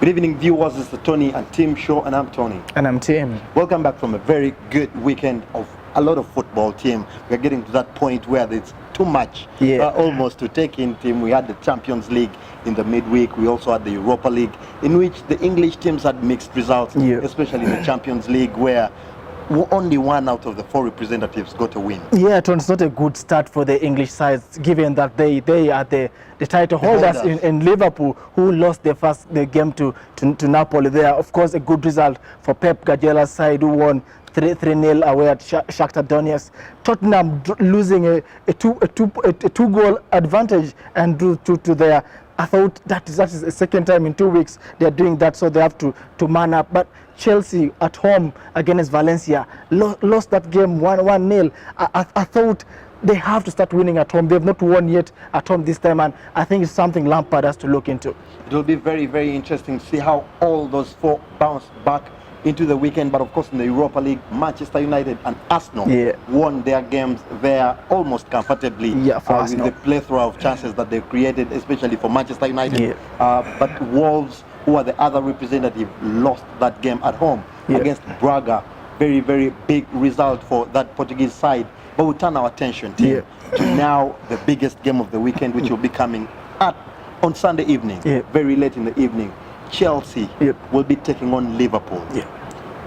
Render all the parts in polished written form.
evening, viewers. It's the Tonny and Tim show, and I'm Tonny. And I'm Tim. Welcome back from a very good weekend of a lot of football, Tim. We're getting to that point where it's too much almost to take in, Tim. We had the Champions League in the midweek. We also had the Europa League, in which the English teams had mixed results, especially in the Champions League, where only one out of the 4 representatives got a win. Yeah, it's not a good start for the English sides, given that they are the title holders in Liverpool, who lost the game to Napoli. There, of course, a good result for Pep Guardiola's side, who won 3-0 away at Shakhtar Donetsk. Tottenham losing a two-goal advantage and drew to their. I thought that is the second time in 2 weeks they're doing that, so they have to man up. But Chelsea at home against Valencia lost that game 1-0. I thought they have to start winning at home. They've not won yet at home this time, and I think it's something Lampard has to look into. It will be very, very interesting to see how all those 4 bounce back into the weekend. But of course, in the Europa League, Manchester United and Arsenal won their games there almost comfortably, with the plethora of chances that they created, especially for Manchester United. But Wolves, who are the other representative, lost that game at home against Braga. Very, very big result for that Portuguese side. But we turn our attention to now the biggest game of the weekend, which will be coming on Sunday evening, very late in the evening. Chelsea will be taking on Liverpool.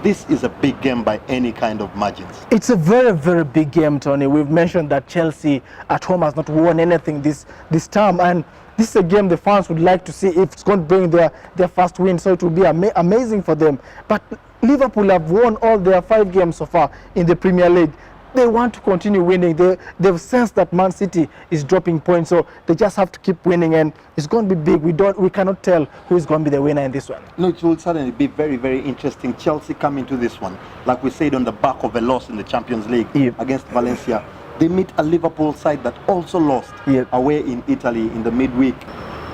This is a big game by any kind of margins. It's a very, very big game, Tony. We've mentioned that Chelsea at home has not won anything this term, and this is a game the fans would like to see if it's going to bring their first win, so it will be amazing for them. But Liverpool have won all their 5 games so far in the Premier League. They want to continue winning. They've sensed that Man City is dropping points, so they just have to keep winning, and it's going to be big. We cannot tell who is going to be the winner in this one. No, it will certainly be very, very interesting. Chelsea come into this one, like we said, on the back of a loss in the Champions League against Valencia. They meet a Liverpool side that also lost away in Italy in the midweek.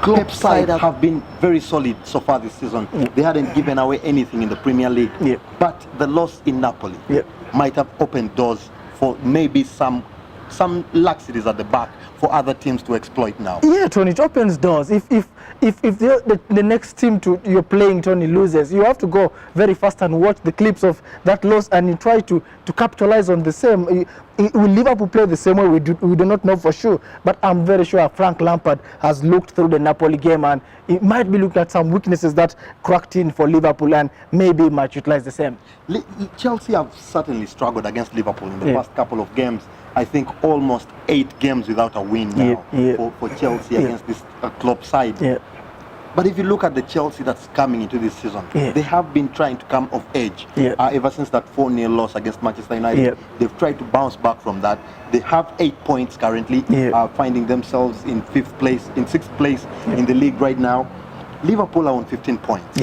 Klopp's side have been very solid so far this season. They hadn't given away anything in the Premier League, but the loss in Napoli might have opened doors for maybe some laxities at the back for other teams to exploit now. Yeah, Tony, it opens doors. If the next team you're playing, Tony, loses, you have to go very fast and watch the clips of that loss, and you try to capitalize on the same. Will Liverpool play the same way? We do not know for sure, but I'm very sure Frank Lampard has looked through the Napoli game, and he might be looking at some weaknesses that cracked in for Liverpool, and maybe might utilize the same. Chelsea have certainly struggled against Liverpool in the past couple of games. I think almost 8 games without a win now for Chelsea against this club side. But if you look at the Chelsea that's coming into this season, they have been trying to come of age ever since that 4-0 loss against Manchester United. They've tried to bounce back from that. They have 8 points currently, finding themselves in 6th place in the league right now. Liverpool are on 15 points.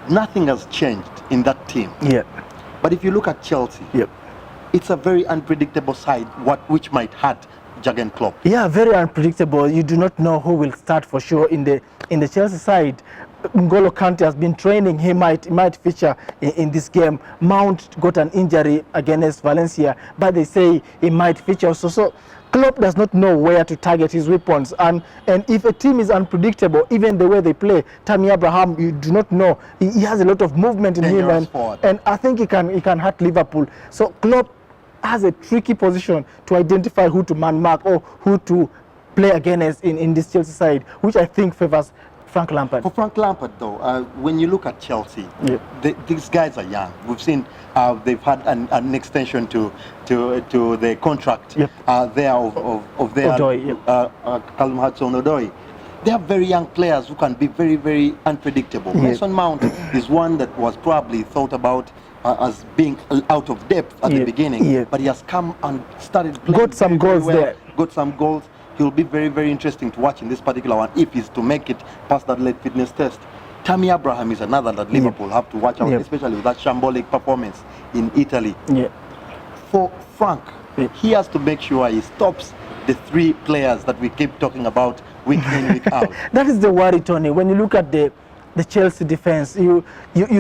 Nothing has changed in that team. But if you look at Chelsea, it's a very unpredictable side, which might hurt Jurgen Klopp. Yeah, very unpredictable. You do not know who will start for sure in the Chelsea side. N'Golo Kante has been training. He might feature in this game. Mount got an injury against Valencia, but they say he might feature also. So Klopp does not know where to target his weapons, and if a team is unpredictable, even the way they play, Tammy Abraham, you do not know. He has a lot of movement in him, and I think he can hurt Liverpool. So Klopp has a tricky position to identify who to man mark or who to play against in this Chelsea side, which I think favors Frank Lampard. For Frank Lampard, though, when you look at Chelsea, these guys are young. We've seen they've had an extension to the contract there of their Callum Hudson-Odoi. They are very young players who can be very, very unpredictable. Mason Mount is one that was probably thought about as being out of depth at the beginning, but he has come and started playing. Got some goals there. Got some goals. He'll be very, very interesting to watch in this particular one if he's to make it past that late fitness test. Tammy Abraham is another that Liverpool have to watch out, especially with that shambolic performance in Italy. For Frank, he has to make sure he stops the 3 players that we keep talking about week in, week out. That is the worry, Tony. When you look at the Chelsea defense, you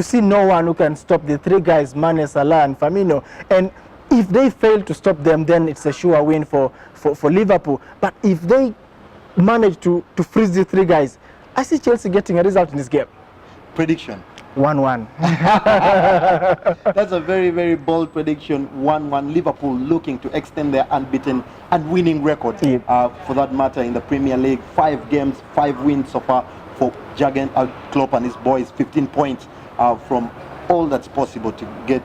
see no one who can stop the 3 guys, Mane, Salah and Firmino. And if they fail to stop them, then it's a sure win for Liverpool. But if they manage to freeze the 3 guys, I see Chelsea getting a result in this game. Prediction. 1-1. That's a very, very bold prediction. 1-1. Liverpool looking to extend their unbeaten and winning record. For that matter, in the Premier League. 5 games, 5 wins so far for Jurgen Klopp and his boys. 15 points from all that's possible to get.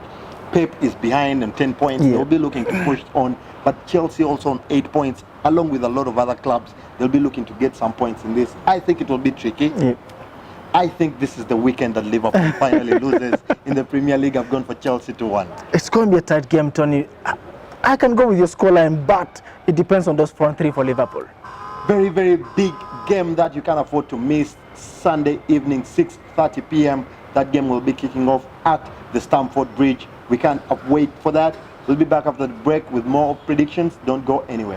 Pep is behind and 10 points. They'll be looking to push on. But Chelsea also on 8 points, along with a lot of other clubs. They'll be looking to get some points in this. I think it will be tricky. I think this is the weekend that Liverpool finally loses in the Premier League. I've gone for Chelsea to 1. It's going to be a tight game, Tony. I can go with your scoreline, but it depends on those front 3 for Liverpool. Very, very big game that you can't afford to miss. Sunday evening, 6:30 p.m. That game will be kicking off at the Stamford Bridge. We can't wait for that. We'll be back after the break with more predictions. Don't go anywhere.